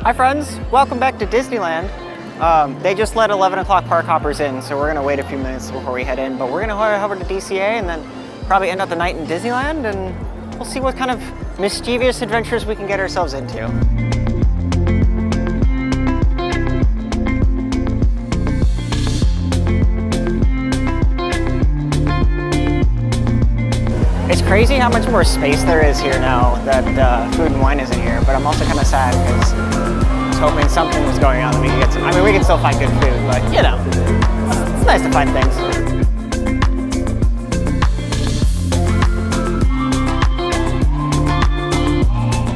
Hi friends, welcome back to Disneyland. They just let 11 o'clock park hoppers in, so we're gonna wait a few minutes before we head in, but we're gonna head over to DCA and then probably end up the night in Disneyland, and we'll see what kind of mischievous adventures we can get ourselves into. It's crazy how much more space there is here now that Food and Wine isn't here, but I'm also kind of sad because I was hoping something was going on that we could get some. I mean, we can still find good food, but you know, it's nice to find things.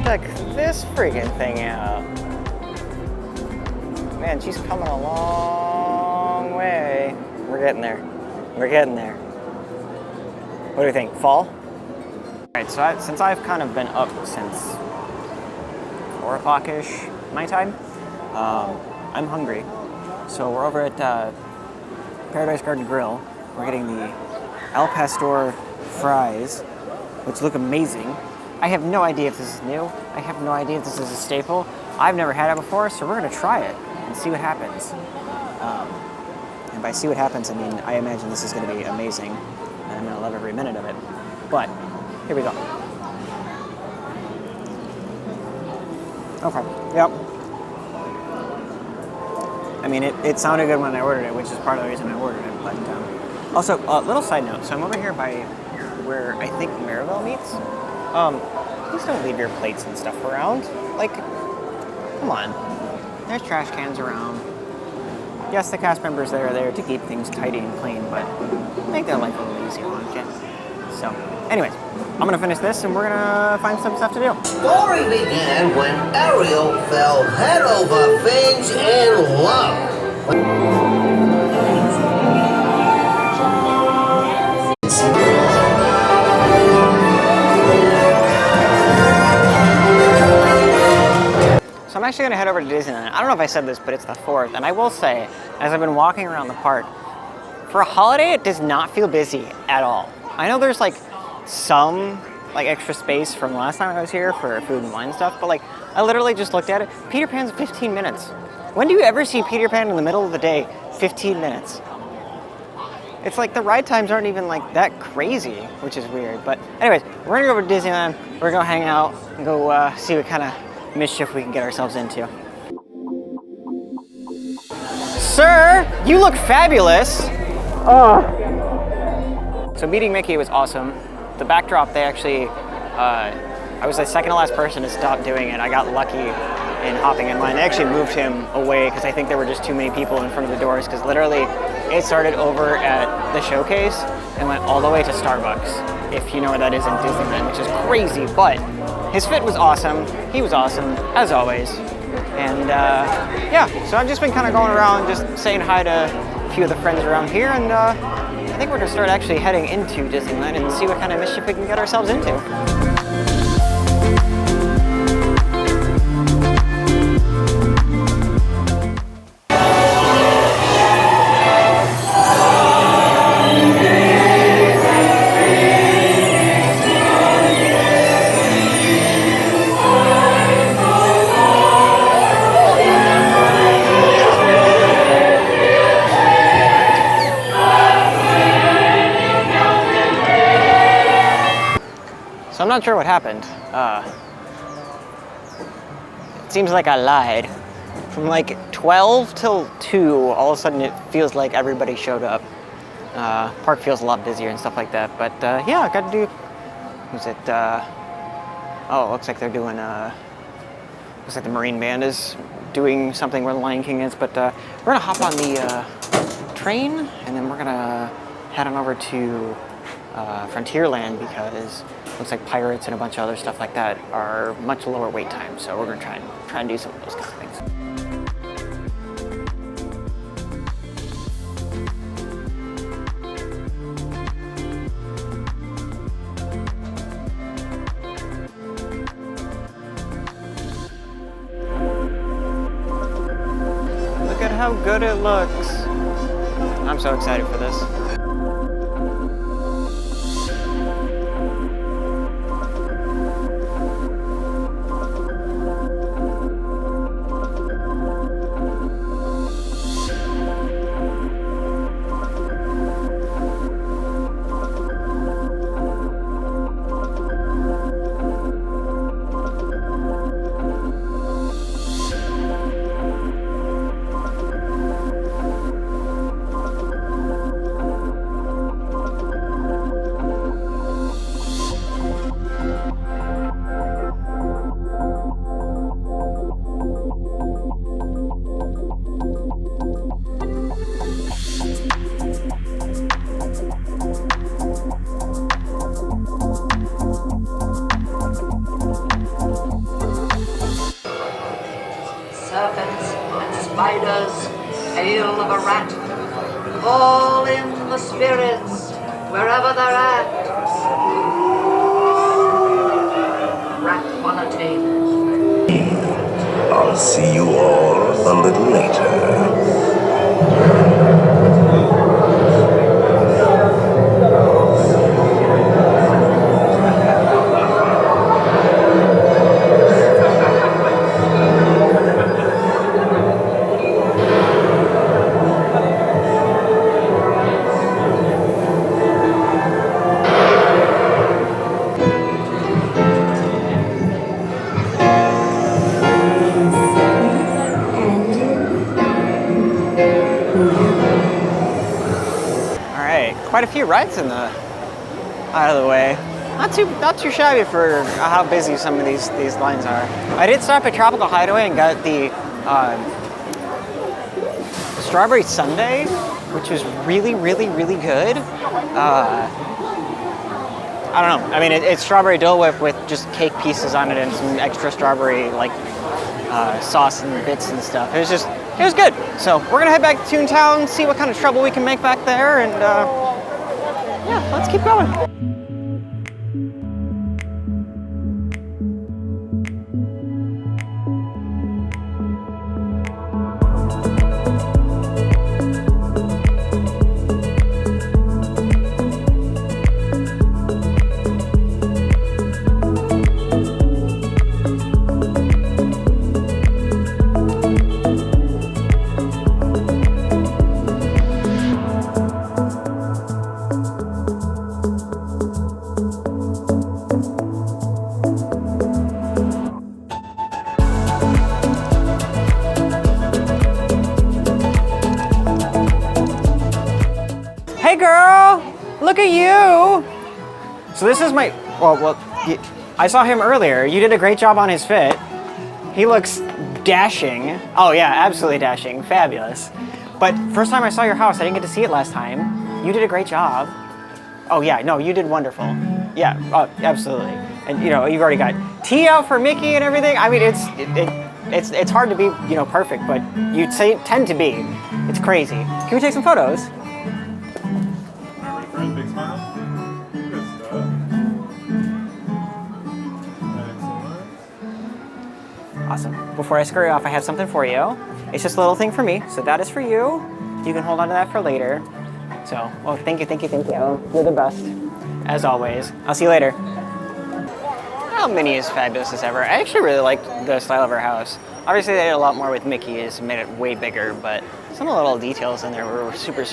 Check this freaking thing out. Man, she's coming a long way. We're getting there. We're getting there. What do you think? Fall? Alright, so since I've kind of been up since 4 o'clock-ish my time, I'm hungry. So we're over at Paradise Garden Grill. We're getting the Al Pastor fries, which look amazing. I have no idea if this is new. I have no idea if this is a staple. I've never had it before, so we're gonna try it and see what happens. And by see what happens, I mean, I imagine this is gonna be amazing, and I'm gonna love every minute of it. But, here we go. Okay, yep. I mean, it sounded good when I ordered it, which is part of the reason I ordered it, but also, little side note, so I'm over here by where I think Maribel meets. Please don't leave your plates and stuff around. Like, come on. There's trash cans around. Yes, the cast members that are there to keep things tidy and clean, but make their life a little easier, won't you? So, anyways, I'm gonna finish this and we're gonna find some stuff to do. The story began when Ariel fell head over things in love. So I'm actually gonna head over to Disneyland. I don't know if I said this, but it's the 4th, and I will say, as I've been walking around the park, for a holiday, it does not feel busy at all. I know there's like some like extra space from last time I was here for Food and Wine stuff, but like I literally just looked at it. Peter Pan's 15 minutes. When do you ever see Peter Pan in the middle of the day? 15 minutes. It's like the ride times aren't even like that crazy, which is weird. But anyways, we're gonna go over to Disneyland. We're gonna hang out and go see what kind of mischief we can get ourselves into. Sir, you look fabulous. So meeting Mickey was awesome. The backdrop, they actually, I was the second to last person to stop doing it. I got lucky in hopping in line. They actually moved him away because I think there were just too many people in front of the doors, because literally it started over at the showcase and went all the way to Starbucks, if you know where that is in Disneyland, which is crazy, but his fit was awesome. He was awesome, as always. And yeah, so I've just been kind of going around just saying hi to a few of the friends around here, and I think we're gonna start actually heading into Disneyland and see what kind of mischief we can get ourselves into. So I'm not sure what happened. It seems like I lied. From like 12 till 2, all of a sudden it feels like everybody showed up. Park feels a lot busier and stuff like that. But yeah, I got to do, was it, oh, it looks like they're doing, looks like the Marine Band is doing something where the Lion King is. But we're gonna hop on the train, and then we're gonna head on over to Frontierland, because it looks like Pirates and a bunch of other stuff like that are much lower wait times. So we're gonna try and do some of those kinds of things. Look at how good it looks. I'm so excited for this. serpents and spiders, tail of a rat, all in the spirits, wherever they're at. Rat quality. I'll see you all a little later. Quite a few rides in the out of the way. Not too shabby for how busy some of these lines are. I did stop at Tropical Hideaway and got the strawberry sundae, which was really good. I don't know. I mean, it's strawberry Dole Whip with just cake pieces on it and some extra strawberry like sauce and bits and stuff. It was good. So we're gonna head back to Toontown, see what kind of trouble we can make back there, and yeah, let's keep going. Hey girl, look at you. So this is my, well, I saw him earlier. You did a great job on his fit. He looks dashing. Oh yeah, absolutely dashing, fabulous. But first time I saw your house, I didn't get to see it last time. You did a great job. Oh yeah, no, you did wonderful. Yeah, absolutely. And you know, you've already got tea out for Mickey and everything. I mean, it's hard to be, you know, perfect, but you tend to be. It's crazy. Can we take some photos? Big smile. Good stuff. Excellent. Awesome. Before I scurry off, I have something for you. It's just a little thing for me, so that is for you. You can hold on to that for later. So, well, thank you. You're the best, as always. I'll see you later. Well, Minnie is fabulous as ever. I actually really like the style of her house. Obviously, they did a lot more with Mickey's, made it way bigger, but some of the little details in there were super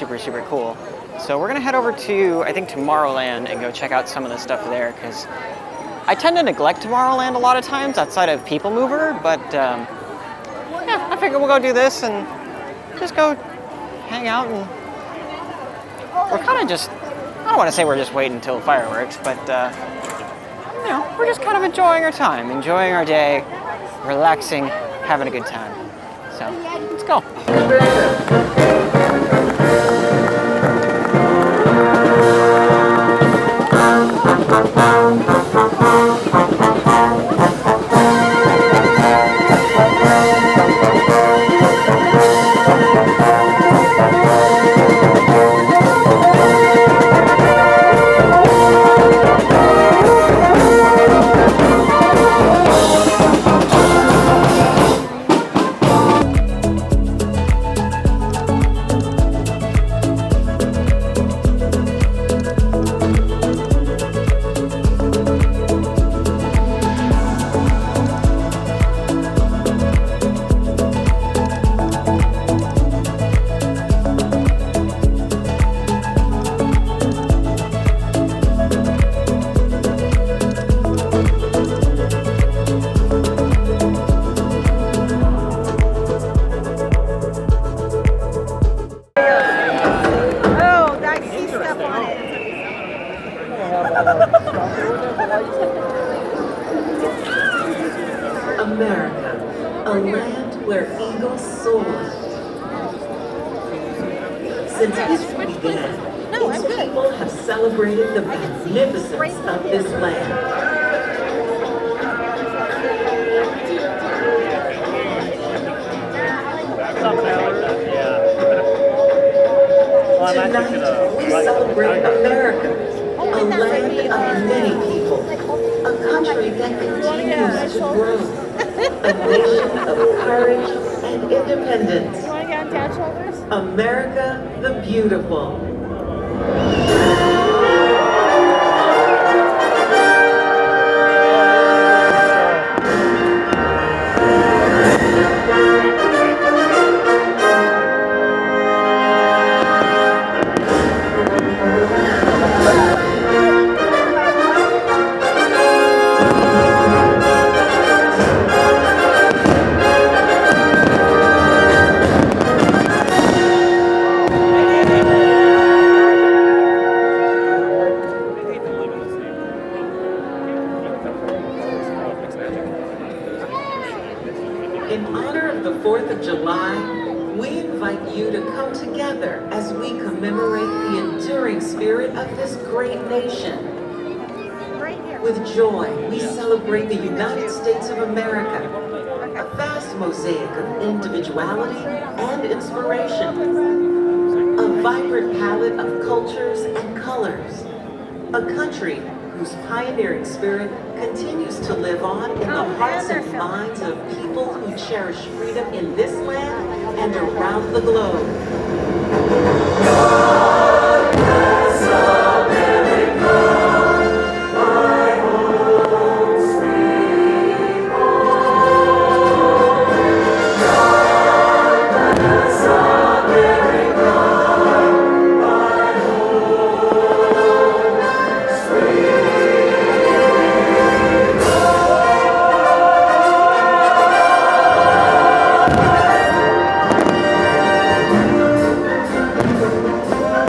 cool. So we're gonna head over to, I think, Tomorrowland and go check out some of the stuff there, because I tend to neglect Tomorrowland a lot of times outside of People Mover, but yeah, I figure we'll go do this and just go hang out, and we're kind of just, I don't want to say we're just waiting until fireworks, but you know, we're just kind of enjoying our time, enjoying our day, relaxing, having a good time. So let's go. America, a land where eagles soar. Since history began, its people have celebrated the magnificence of this land. celebrate America, a land of many people, a country that continues to grow, a nation of courage and independence. You want to get on Dad's shoulders? America the Beautiful. In honor of the 4th of July, we invite you to come together as we commemorate the enduring spirit of this great nation. With joy, we celebrate the United States of America, a vast mosaic of individuality and inspiration, a vibrant palette of cultures and colors, a country whose pioneering spirit continues to live on in the hearts and minds of people who cherish freedom in this land and around the globe. God bless America, my home sweet home. God bless America, my home sweet home.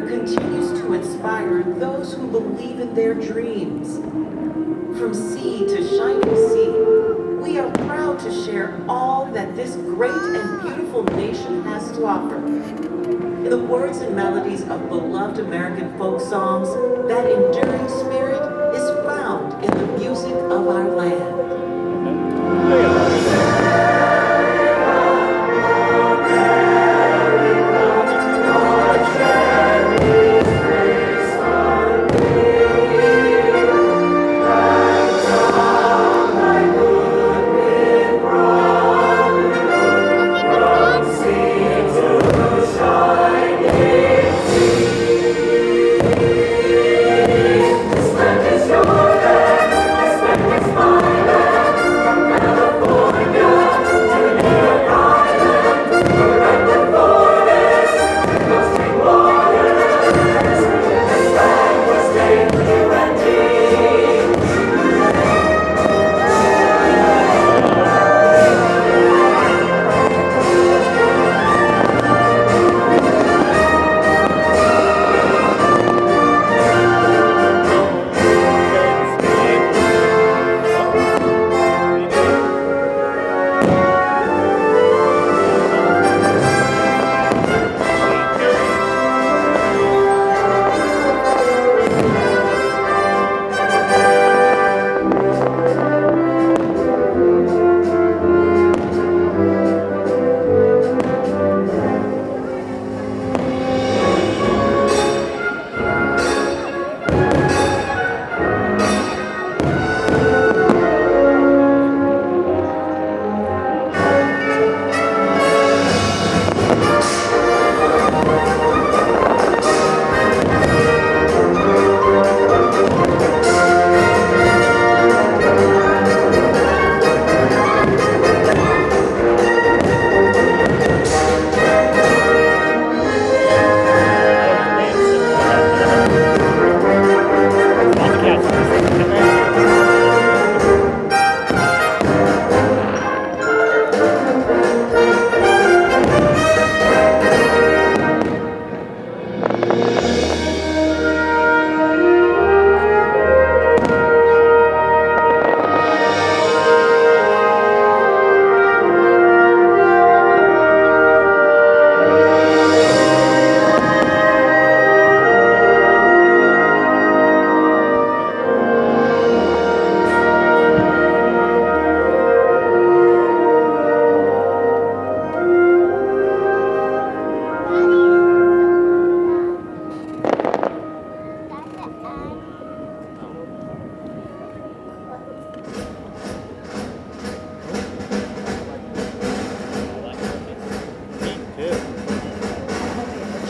continues to inspire those who believe in their dreams. From sea to shining sea, we are proud to share all that this great and beautiful nation has to offer. In the words and melodies of beloved American folk songs, that enduring spirit is found in the music of our land.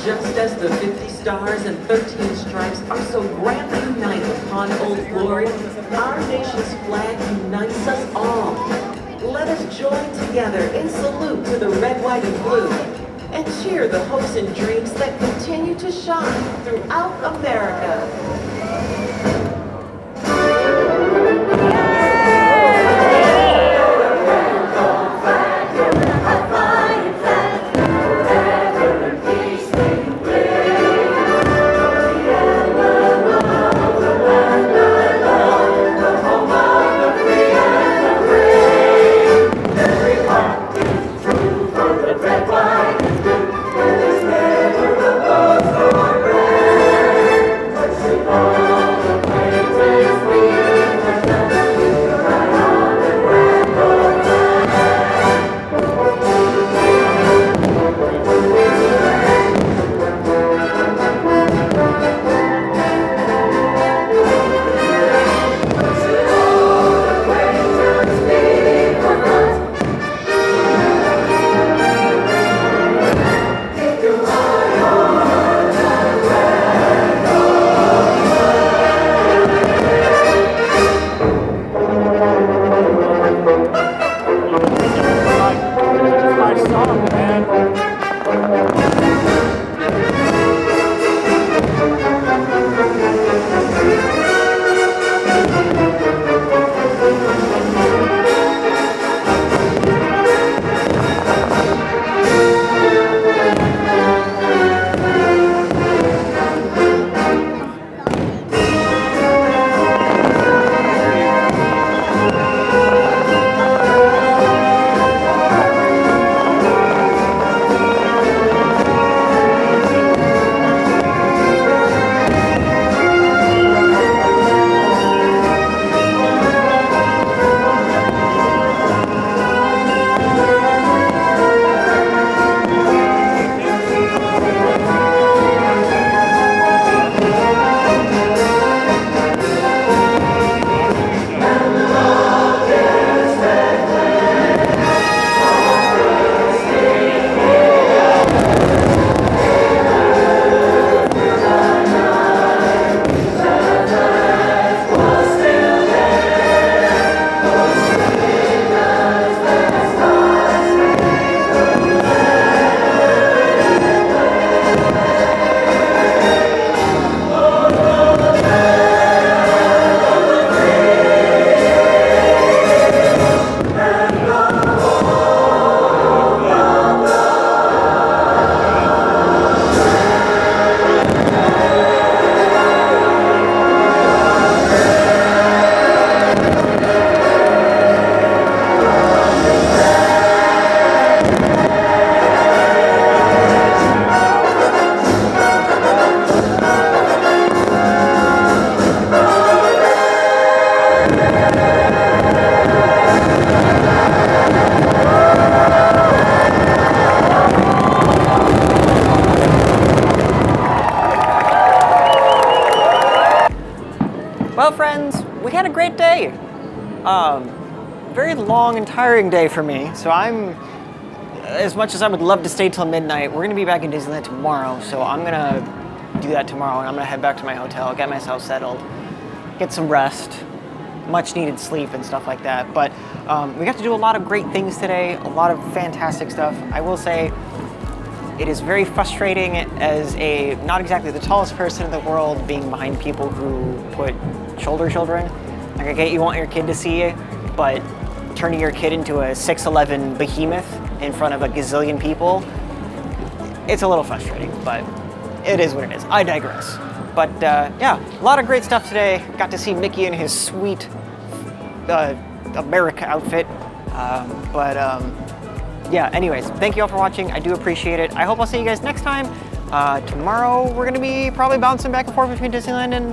Just as the 50 stars and 13 stripes are so grandly united upon Old Glory, our nation's flag unites us all. Let us join together in salute to the red, white, and blue, and cheer the hopes and dreams that continue to shine throughout America. Let's you, very long and tiring day for me. So as much as I would love to stay till midnight, we're gonna be back in Disneyland tomorrow. So I'm gonna do that tomorrow, and I'm gonna head back to my hotel, get myself settled, get some rest, much needed sleep and stuff like that. But we got to do a lot of great things today, a lot of fantastic stuff. I will say it is very frustrating as not exactly the tallest person in the world being behind people who put shoulder children. Like, I get you want your kid to see it, but turning your kid into a 6'11" behemoth in front of a gazillion people, it's a little frustrating, but it is what it is. I digress. But yeah, a lot of great stuff today. Got to see Mickey in his sweet America outfit. Yeah, anyways, thank you all for watching. I do appreciate it. I hope I'll see you guys next time. Tomorrow, we're gonna be probably bouncing back and forth between Disneyland and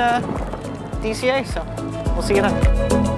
DCA, so we'll see you then.